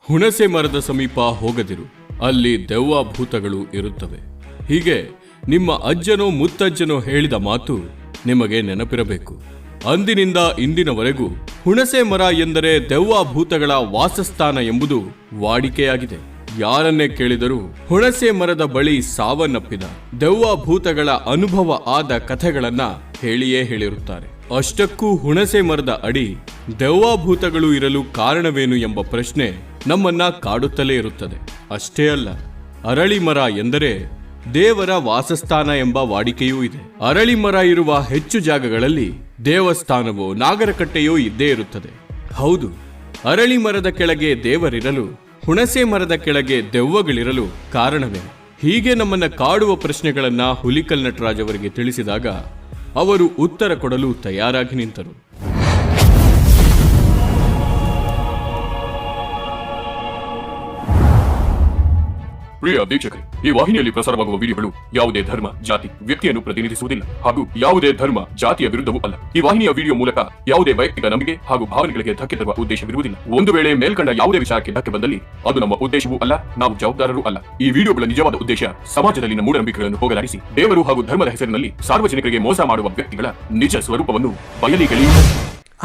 ಹುಣಸೆ ಮರದ ಸಮೀಪ ಹೋಗದಿರು, ಅಲ್ಲಿ ದೆವ್ವ ಭೂತಗಳು ಇರುತ್ತವೆ. ಹೀಗೆ ನಿಮ್ಮ ಅಜ್ಜನೋ ಮುತ್ತಜ್ಜನೋ ಹೇಳಿದ ಮಾತು ನಿಮಗೆ ನೆನಪಿರಬೇಕು. ಅಂದಿನಿಂದ ಇಂದಿನವರೆಗೂ ಹುಣಸೆ ಮರ ಎಂದರೆ ದೆವ್ವ ಭೂತಗಳ ವಾಸಸ್ಥಾನ ಎಂಬುದು ವಾಡಿಕೆಯಾಗಿದೆ. ಯಾರನ್ನೇ ಕೇಳಿದರೂ ಹುಣಸೆ ಮರದ ಬಳಿ ಸಾವನ್ನಪ್ಪಿದ ದೆವ್ವ ಭೂತಗಳ ಅನುಭವ ಆದ ಕಥೆಗಳನ್ನ ಹೇಳಿಯೇ ಹೇಳಿರುತ್ತಾರೆ. ಅಷ್ಟಕ್ಕೂ ಹುಣಸೆ ಮರದ ಅಡಿ ದೆವ್ವ ಭೂತಗಳು ಇರಲು ಕಾರಣವೇನು ಎಂಬ ಪ್ರಶ್ನೆ ನಮ್ಮನ್ನ ಕಾಡುತ್ತಲೇ ಇರುತ್ತದೆ. ಅಷ್ಟೇ ಅಲ್ಲ, ಅರಳಿ ಮರ ಎಂದರೆ ದೇವರ ವಾಸಸ್ಥಾನ ಎಂಬ ವಾಡಿಕೆಯೂ ಇದೆ. ಅರಳಿ ಮರ ಇರುವ ಹೆಚ್ಚು ಜಾಗಗಳಲ್ಲಿ ದೇವಸ್ಥಾನವೋ ನಾಗರಕಟ್ಟೆಯೋ ಇದ್ದೇ ಇರುತ್ತದೆ. ಹೌದು, ಅರಳಿ ಮರದ ಕೆಳಗೆ ದೇವರಿರಲು, ಹುಣಸೆ ಮರದ ಕೆಳಗೆ ದೆವ್ವಗಳಿರಲು ಕಾರಣವೇನು? ಹೀಗೆ ನಮ್ಮನ್ನ ಕಾಡುವ ಪ್ರಶ್ನೆಗಳನ್ನ ಹುಲಿಕಲ್ ನಟರಾಜ್ ಅವರಿಗೆ ತಿಳಿಸಿದಾಗ ಅವರು ಉತ್ತರ ಕೊಡಲು ತಯಾರಾಗಿ ನಿಂತರು. ಪ್ರಿಯ ವೀಕ್ಷಕರೇ, ಈ ವಾಹಿನಿಯಲ್ಲಿ ಪ್ರಸಾರವಾಗುವ ವಿಡಿಯೋಗಳು ಯಾವುದೇ ಧರ್ಮ, ಜಾತಿ, ವ್ಯಕ್ತಿಯನ್ನು ಪ್ರತಿನಿಧಿಸುವುದಿಲ್ಲ ಹಾಗೂ ಯಾವುದೇ ಧರ್ಮ, ಜಾತಿಯ ವಿರುದ್ಧವೂ ಅಲ್ಲ. ಈ ವಾಹಿನಿಯ ವಿಡಿಯೋ ಮೂಲಕ ಯಾವುದೇ ವೈಯಕ್ತಿಕ ನಂಬಿಕೆ ಹಾಗೂ ಭಾವನೆಗಳಿಗೆ ಧಕ್ಕೆ ತರುವ ಉದ್ದೇಶವಿರುವುದಿಲ್ಲ. ಒಂದು ವೇಳೆ ಮೇಲ್ಕಂಡ ಯಾವುದೇ ವಿಷಯಕ್ಕೆ ಧಕ್ಕೆ ಬಂದಲ್ಲಿ ಅದು ನಮ್ಮ ಉದ್ದೇಶವೂ ಅಲ್ಲ, ನಾವು ಜವಾಬ್ದಾರರೂ ಅಲ್ಲ. ಈ ವಿಡಿಯೋಗಳ ನಿಜವಾದ ಉದ್ದೇಶ ಸಮಾಜದಲ್ಲಿನ ಮೂಢನಂಬಿಕೆಗಳನ್ನು ಹೋಗಲಾಡಿಸಿ ದೇವರು ಹಾಗೂ ಧರ್ಮದ ಹೆಸರಿನಲ್ಲಿ ಸಾರ್ವಜನಿಕರಿಗೆ ಮೋಸ ಮಾಡುವ ವ್ಯಕ್ತಿಗಳ ನಿಜ ಸ್ವರೂಪವನ್ನು ಬಯಲಿಗೆ.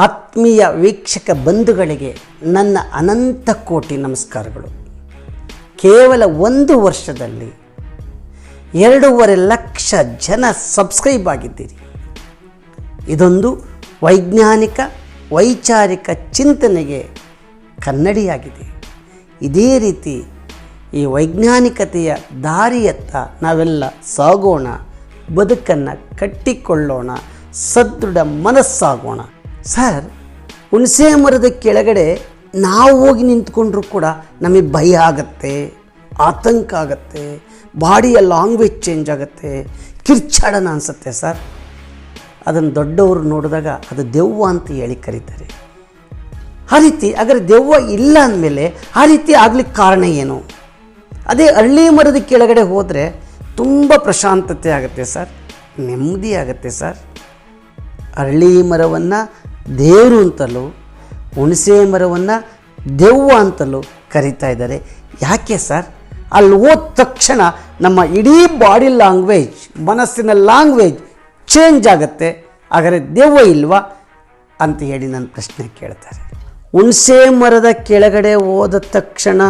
ಆತ್ಮೀಯ ವೀಕ್ಷಕ ಬಂಧುಗಳಿಗೆ ನನ್ನ ಅನಂತ ಕೋಟಿ ನಮಸ್ಕಾರಗಳು. ಕೇವಲ 1 ವರ್ಷದಲ್ಲಿ 2.5 ಲಕ್ಷ ಜನ ಸಬ್ಸ್ಕ್ರೈಬ್ ಆಗಿದ್ದೀರಿ. ಇದೊಂದು ವೈಜ್ಞಾನಿಕ ವೈಚಾರಿಕ ಚಿಂತನೆಗೆ ಕನ್ನಡಿಯಾಗಿದೆ. ಇದೇ ರೀತಿ ಈ ವೈಜ್ಞಾನಿಕತೆಯ ದಾರಿಯತ್ತ ನಾವೆಲ್ಲ ಸಾಗೋಣ, ಬದುಕನ್ನು ಕಟ್ಟಿಕೊಳ್ಳೋಣ, ಸದೃಢ ಮನಸ್ಸಾಗೋಣ. ಸರ್, ಹುಣಸೆ ಮರದ ಕೆಳಗಡೆ ನಾವು ಹೋಗಿ ನಿಂತ್ಕೊಂಡ್ರೂ ಕೂಡ ನಮಗೆ ಭಯ ಆಗತ್ತೆ, ಆತಂಕ ಆಗತ್ತೆ, ಬಾಡಿಯ ಲ್ಯಾಂಗ್ವೇಜ್ ಚೇಂಜ್ ಆಗುತ್ತೆ, ಕಿರ್ಚಾಡೋಣ ಅನಿಸುತ್ತೆ ಸರ್. ಅದನ್ನು ದೊಡ್ಡವರು ನೋಡಿದಾಗ ಅದು ದೆವ್ವ ಅಂತ ಹೇಳಿ ಕರೀತಾರೆ. ಆ ರೀತಿ ಹಾಗಾದ್ರೆ ದೆವ್ವ ಇಲ್ಲ ಅಂದಮೇಲೆ ಆ ರೀತಿ ಆಗ್ಲಿಕ್ಕೆ ಕಾರಣ ಏನು? ಅದೇ ಅರಳಿ ಮರದ ಕೆಳಗಡೆ ಹೋದರೆ ತುಂಬ ಪ್ರಶಾಂತತೆ ಆಗುತ್ತೆ ಸರ್, ನೆಮ್ಮದಿ ಆಗುತ್ತೆ ಸರ್. ಅರಳಿ ಮರವನ್ನು ದೇವರು ಅಂತಲೂ ಹುಣಸೆ ಮರವನ್ನು ದೆವ್ವ ಅಂತಲೂ ಕರೀತಾ ಇದ್ದಾರೆ. ಯಾಕೆ ಸರ್? ಅಲ್ಲಿ ಹೋದ ತಕ್ಷಣ ನಮ್ಮ ಇಡೀ ಬಾಡಿ ಲ್ಯಾಂಗ್ವೇಜ್, ಮನಸ್ಸಿನ ಲ್ಯಾಂಗ್ವೇಜ್ ಚೇಂಜ್ ಆಗುತ್ತೆ. ಹಾಗಾದರೆ ದೆವ್ವ ಇಲ್ವಾ ಅಂತ ಹೇಳಿ ನನ್ನ ಪ್ರಶ್ನೆ ಕೇಳ್ತಾರೆ. ಹುಣಸೆ ಮರದ ಕೆಳಗಡೆ ಹೋದ ತಕ್ಷಣ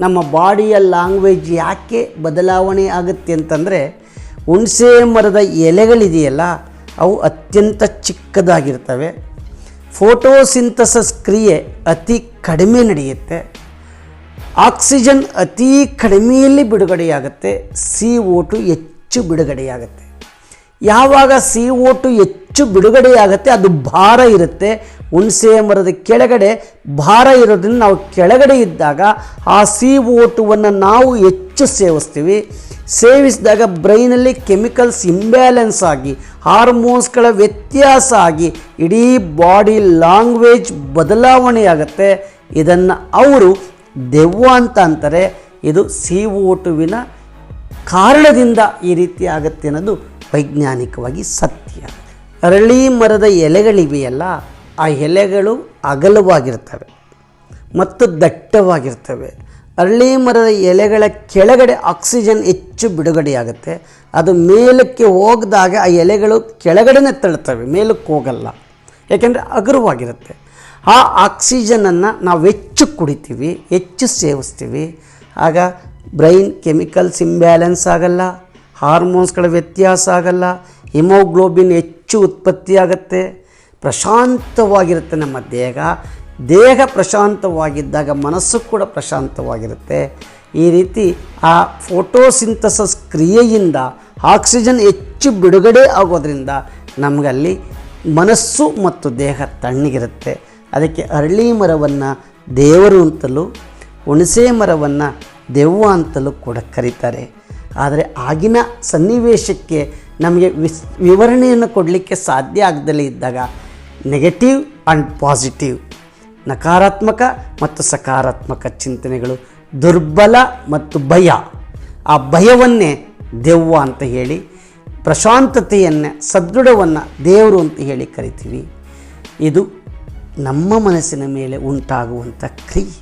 ನಮ್ಮ ಬಾಡಿಯ ಲ್ಯಾಂಗ್ವೇಜ್ ಯಾಕೆ ಬದಲಾವಣೆ ಆಗುತ್ತೆ ಅಂತಂದರೆ, ಹುಣಸೆ ಮರದ ಎಲೆಗಳಿದೆಯಲ್ಲ ಅವು ಅತ್ಯಂತ ಚಿಕ್ಕದಾಗಿರ್ತವೆ. ಫೋಟೋಸಿಂಥಸಿಸ್ ಕ್ರಿಯೆ ಅತಿ ಕಡಿಮೆ ನಡೆಯುತ್ತೆ. ಆಕ್ಸಿಜನ್ ಅತಿ ಕಡಿಮೆಯಲ್ಲಿ ಬಿಡುಗಡೆಯಾಗುತ್ತೆ. CO2 ಹೆಚ್ಚು ಬಿಡುಗಡೆಯಾಗುತ್ತೆ. ಯಾವಾಗ CO2 ಹೆಚ್ಚು ಬಿಡುಗಡೆಯಾಗುತ್ತೆ ಅದು ಭಾರ ಇರುತ್ತೆ. ಹುಣಸೆ ಮರದ ಕೆಳಗಡೆ ಭಾರ ಇರೋದ್ರಿಂದ ನಾವು ಕೆಳಗಡೆ ಇದ್ದಾಗ ಆ CO2ವನ್ನು ನಾವು ಹೆಚ್ಚು ಸೇವಿಸ್ತೀವಿ. ಸೇವಿಸಿದಾಗ ಬ್ರೈನಲ್ಲಿ ಕೆಮಿಕಲ್ಸ್ ಇಂಬ್ಯಾಲೆನ್ಸ್ ಆಗಿ, ಹಾರ್ಮೋನ್ಸ್ಗಳ ವ್ಯತ್ಯಾಸ ಆಗಿ ಇಡೀ ಬಾಡಿ ಲ್ಯಾಂಗ್ವೇಜ್ ಬದಲಾವಣೆಯಾಗುತ್ತೆ. ಇದನ್ನು ಅವರು ದೆವ್ವ ಅಂತ ಅಂತಾರೆ. ಇದು CO2ವಿನ ಕಾರಣದಿಂದ ಈ ರೀತಿ ಆಗುತ್ತೆ ಅನ್ನೋದು ವೈಜ್ಞಾನಿಕವಾಗಿ ಸತ್ಯ. ಅರಳಿ ಮರದ ಎಲೆಗಳಿವೆಯಲ್ಲ, ಆ ಎಲೆಗಳು ಅಗಲವಾಗಿರ್ತವೆ ಮತ್ತು ದಟ್ಟವಾಗಿರ್ತವೆ. ಅರಳಿ ಮರದ ಎಲೆಗಳ ಕೆಳಗಡೆ ಆಕ್ಸಿಜನ್ ಹೆಚ್ಚು ಬಿಡುಗಡೆಯಾಗುತ್ತೆ. ಅದು ಮೇಲಕ್ಕೆ ಹೋಗಿದಾಗ ಆ ಎಲೆಗಳು ಕೆಳಗಡೆನೇ ತಳ್ತವೆ, ಮೇಲಕ್ಕೆ ಹೋಗಲ್ಲ, ಯಾಕೆಂದರೆ ಹಗುರವಾಗಿರುತ್ತೆ. ಆ ಆಕ್ಸಿಜನನ್ನು ನಾವು ಹೆಚ್ಚು ಕುಡಿತೀವಿ, ಹೆಚ್ಚು ಸೇವಿಸ್ತೀವಿ. ಆಗ ಬ್ರೈನ್ ಕೆಮಿಕಲ್ಸ್ ಇಂಬ್ಯಾಲೆನ್ಸ್ ಆಗಲ್ಲ, ಹಾರ್ಮೋನ್ಸ್ಗಳ ವ್ಯತ್ಯಾಸ ಆಗಲ್ಲ, ಹಿಮೋಗ್ಲೋಬಿನ್ ಹೆಚ್ಚು ಉತ್ಪತ್ತಿಯಾಗುತ್ತೆ, ಪ್ರಶಾಂತವಾಗಿರುತ್ತೆ ನಮ್ಮ ದೇಹ. ದೇಹ ಪ್ರಶಾಂತವಾಗಿದ್ದಾಗ ಮನಸ್ಸು ಕೂಡ ಪ್ರಶಾಂತವಾಗಿರುತ್ತೆ. ಈ ರೀತಿ ಆ ಫೋಟೋಸಿಂಥಸಿಸ್ ಕ್ರಿಯೆಯಿಂದ ಆಕ್ಸಿಜನ್ ಹೆಚ್ಚು ಬಿಡುಗಡೆ ಆಗೋದ್ರಿಂದ ನಮಗಲ್ಲಿ ಮನಸ್ಸು ಮತ್ತು ದೇಹ ತಣ್ಣಗಿರುತ್ತೆ. ಅದಕ್ಕೆ ಅರಳಿ ಮರವನ್ನು ದೇವರು ಅಂತಲೂ ಹುಣಸೆ ಮರವನ್ನು ದೆವ್ವ ಅಂತಲೂ ಕೂಡ ಕರೀತಾರೆ. ಆದರೆ ಆಗಿನ ಸನ್ನಿವೇಶಕ್ಕೆ ನಮಗೆ ವಿವರಣೆಯನ್ನು ಕೊಡಲಿಕ್ಕೆ ಸಾಧ್ಯ ಆಗದಲ್ಲೇ ಇದ್ದಾಗ ನೆಗೆಟಿವ್ ಆ್ಯಂಡ್ ಪಾಸಿಟಿವ್, ನಕಾರಾತ್ಮಕ ಮತ್ತು ಸಕಾರಾತ್ಮಕ ಚಿಂತನೆಗಳು, ದುರ್ಬಲ ಮತ್ತು ಭಯ, ಆ ಭಯವನ್ನೇ ದೆವ್ವ ಅಂತ ಹೇಳಿ, ಪ್ರಶಾಂತತೆಯನ್ನು ಸದೃಢವನ್ನು ದೇವರು ಅಂತ ಹೇಳಿ ಕರಿತೀವಿ. ಇದು ನಮ್ಮ ಮನಸ್ಸಿನ ಮೇಲೆ ಉಂಟಾಗುವಂಥ ಕ್ರಿಯೆ.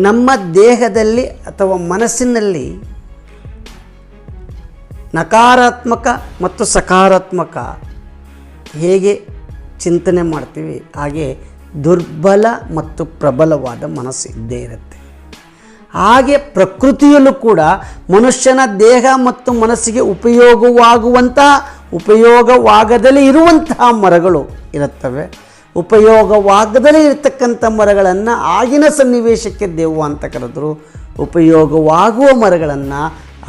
ನಮ್ಮ ದೇಹದಲ್ಲಿ ಅಥವಾ ಮನಸ್ಸಿನಲ್ಲಿ ನಕಾರಾತ್ಮಕ ಮತ್ತು ಸಕಾರಾತ್ಮಕ ಹೇಗೆ ಚಿಂತನೆ ಮಾಡ್ತೀವಿ, ಹಾಗೆ ದುರ್ಬಲ ಮತ್ತು ಪ್ರಬಲವಾದ ಮನಸ್ಸು ಇದ್ದೇ ಇರುತ್ತೆ. ಹಾಗೆ ಪ್ರಕೃತಿಯಲ್ಲೂ ಕೂಡ ಮನುಷ್ಯನ ದೇಹ ಮತ್ತು ಮನಸ್ಸಿಗೆ ಉಪಯೋಗವಾಗದಲ್ಲಿ ಇರುವಂತಹ ಮರಗಳು ಇರುತ್ತವೆ. ಉಪಯೋಗವಾಗದಲ್ಲಿ ಇರತಕ್ಕಂಥ ಮರಗಳನ್ನು ಆಗಿನ ಸನ್ನಿವೇಶಕ್ಕೆ ದೆವ್ವ ಅಂತ ಕರೆದ್ರು, ಉಪಯೋಗವಾಗುವ ಮರಗಳನ್ನು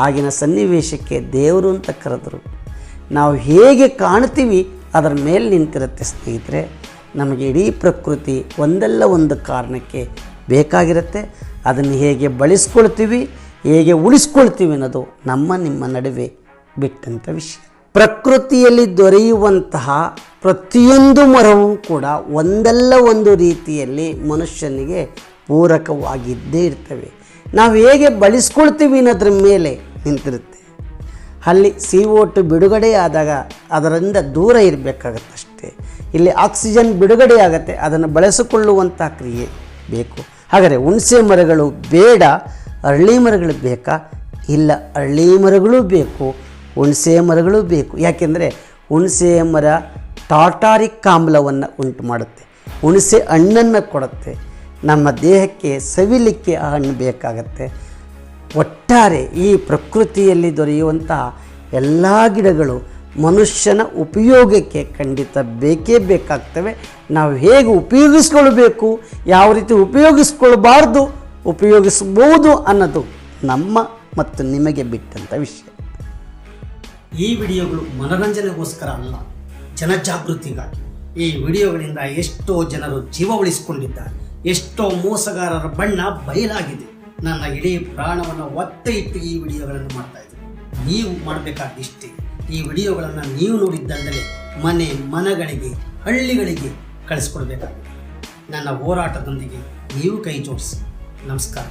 ಆಗಿನ ಸನ್ನಿವೇಶಕ್ಕೆ ದೇವರು ಅಂತ ಕರೆದ್ರು. ನಾವು ಹೇಗೆ ಕಾಣ್ತೀವಿ ಅದರ ಮೇಲೆ ನಿಂತಿರುತ್ತೆ ಸ್ನೇಹಿತರೆ. ನಮಗೆ ಇಡೀ ಪ್ರಕೃತಿ ಒಂದಲ್ಲ ಒಂದು ಕಾರಣಕ್ಕೆ ಬೇಕಾಗಿರುತ್ತೆ. ಅದನ್ನು ಹೇಗೆ ಬಳಸ್ಕೊಳ್ತೀವಿ, ಹೇಗೆ ಉಳಿಸ್ಕೊಳ್ತೀವಿ ಅನ್ನೋದು ನಿಮ್ಮ ನಡುವೆ ಬಿಟ್ಟಂಥ ವಿಷಯ. ಪ್ರಕೃತಿಯಲ್ಲಿ ದೊರೆಯುವಂತಹ ಪ್ರತಿಯೊಂದು ಮರವೂ ಕೂಡ ಒಂದಲ್ಲ ಒಂದು ರೀತಿಯಲ್ಲಿ ಮನುಷ್ಯನಿಗೆ ಪೂರಕವಾಗಿದ್ದೇ ಇರ್ತವೆ. ನಾವು ಹೇಗೆ ಬಳಸ್ಕೊಳ್ತೀವಿ ಅನ್ನೋದ್ರ ಮೇಲೆ ನಿಂತಿರುತ್ತೆ. ಅಲ್ಲಿ CO2 ಬಿಡುಗಡೆ ಆದಾಗ ಅದರಿಂದ ದೂರ ಇರಬೇಕಾಗತ್ತಷ್ಟೇ. ಇಲ್ಲಿ ಆಕ್ಸಿಜನ್ ಬಿಡುಗಡೆ ಆಗುತ್ತೆ, ಅದನ್ನು ಬಳಸಿಕೊಳ್ಳುವಂಥ ಕ್ರಿಯೆ ಬೇಕು. ಹಾಗಾದರೆ ಹುಣಸೆ ಮರಗಳು ಬೇಡ, ಅರಳಿ ಮರಗಳು ಬೇಕಾ? ಇಲ್ಲ, ಅರಳಿ ಮರಗಳು ಬೇಕು, ಹುಣಸೆ ಮರಗಳು ಬೇಕು. ಯಾಕೆಂದರೆ ಹುಣಸೆ ಮರ ಟಾಟಾರಿಕ್ ಆಮ್ಲವನ್ನು ಉಂಟು ಮಾಡುತ್ತೆ, ಹುಣಸೆ ಹಣ್ಣನ್ನು ಕೊಡುತ್ತೆ. ನಮ್ಮ ದೇಹಕ್ಕೆ ಸವಿಲಿಕ್ಕೆ ಆ ಹಣ್ಣು ಬೇಕಾಗತ್ತೆ. ಒಟ್ಟಾರೆ ಈ ಪ್ರಕೃತಿಯಲ್ಲಿ ದೊರೆಯುವಂತಹ ಎಲ್ಲ ಗಿಡಗಳು ಮನುಷ್ಯನ ಉಪಯೋಗಕ್ಕೆ ಖಂಡಿತ ಬೇಕೇ ಬೇಕಾಗ್ತವೆ. ನಾವು ಹೇಗೆ ಉಪಯೋಗಿಸ್ಕೊಳ್ಬೇಕು, ಯಾವ ರೀತಿ ಉಪಯೋಗಿಸ್ಕೊಳ್ಬಾರ್ದು, ಉಪಯೋಗಿಸ್ಬೋದು ಅನ್ನೋದು ನಮ್ಮ ಮತ್ತು ನಿಮಗೆ ಬಿಟ್ಟಂಥ ವಿಷಯ. ಈ ವಿಡಿಯೋಗಳು ಮನರಂಜನೆಗೋಸ್ಕರ ಅಲ್ಲ, ಜನಜಾಗೃತಿಗಾಗಿ. ಈ ವಿಡಿಯೋಗಳಿಂದ ಎಷ್ಟೋ ಜನರು ಜೀವ ಉಳಿಸಿಕೊಂಡಿದ್ದಾರೆ, ಎಷ್ಟೋ ಮೋಸಗಾರರ ಬಣ್ಣ ಬಯಲಾಗಿದೆ. ನನ್ನ ಇಡೀ ಪ್ರಾಣವನ್ನು ಒತ್ತೆ ಇಟ್ಟು ಈ ವಿಡಿಯೋಗಳನ್ನು ಮಾಡ್ತಾ ಇದ್ದೀನಿ. ನೀವು ಮಾಡಬೇಕಾದಿಷ್ಟೇ, ಈ ವಿಡಿಯೋಗಳನ್ನು ನೀವು ನೋಡಿದ್ದಂದರೆ ಮನೆಗಳಿಗೆ ಹಳ್ಳಿಗಳಿಗೆ ಕಳಿಸ್ಕೊಡ್ಬೇಕಾಗಿದೆ. ನನ್ನ ಹೋರಾಟದೊಂದಿಗೆ ನೀವು ಕೈ ಜೋಡಿಸಿ. ನಮಸ್ಕಾರ.